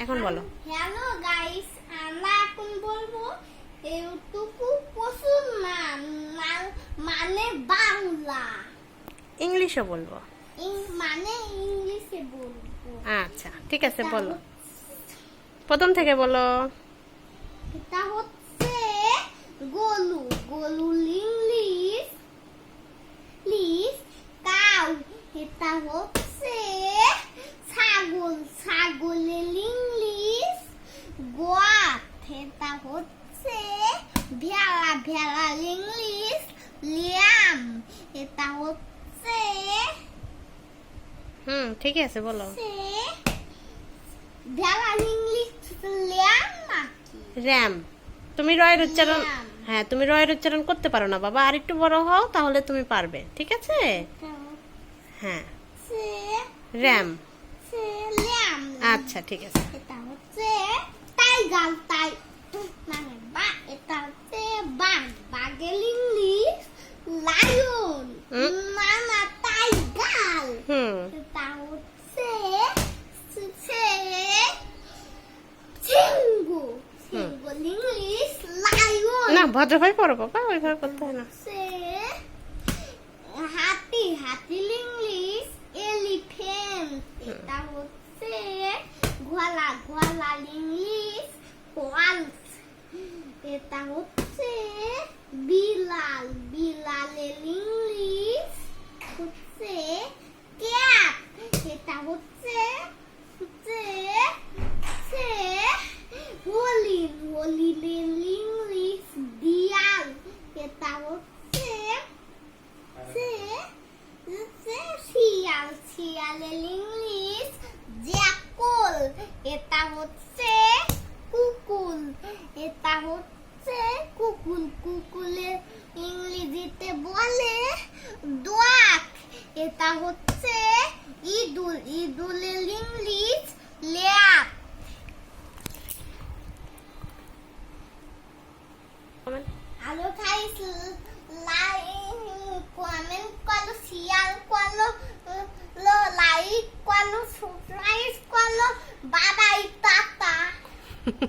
এখন বলো। Hello guys, আমরা এখন বলবো এটুকু পশুর নাম মানে বাংলা, ইংলিশও বলবো। মানে ইংলিশে বলবো। আচ্ছা ঠিক আছে, বলো, প্রথম থেকে বলো। এটা হচ্ছে গরু, গরুর ইংলিশ লিস কাউ। এটা হচ্ছে ছাগল, ছাগলের ইংলিশ গোয়াট। এটা হচ্ছে ভেড়া, ভেড়ার ইংলিশ ল্যাম। এটা হচ্ছে ঠিক আছে, বলো। ভেড়ার ইংলিশ ল্যাম নাকি র্যাম। তুমি রয়ের উচ্চারণ, ল্যাম। হ্যাঁ তুমি রয়ের উচ্চারণ করতে পারো না বাবা, আর একটু বড় হও তাহলে তুমি পারবে, ঠিক আছে? হ্যাঁ, র্যাম। ল্যাম। আচ্ছা ঠিক আছে। এটা হচ্ছে টাইগার, মানে এটা হচ্ছে বাঘ, বাঘের ইংলিশ লায়ন। না না, টাইগার। এটা হচ্ছে সিংহ, সিংহর ইংলিশ লায়ন। না, ভদ্রভাবে পড়ো বাবা, ওইভাবে করতে হয় না। হাতি, হাতির ইংলিশ এলিফ্যান্ট। এটা হচ্ছে ঘোড়া, ঘোড়ার ইংলিশ হর্স। এটা হচ্ছে বিড়াল, বিড়ালের ইংলিশ হচ্ছে ক্যাট। এটা হচ্ছে হরিণ, হরিণের ইংলিশ ডিয়াল। এটা হচ্ছে শিয়াল, শিয়ালের ইংলিশ জ্যাকল। এটা হচ্ছে কুকুর, এটা হচ্ছে কুকুর, কুকুরের ইংরেজিতে বলে ডগ। এটা হচ্ছে ইঁদুর, ইঁদুরের ইংলিশ ল্যাট।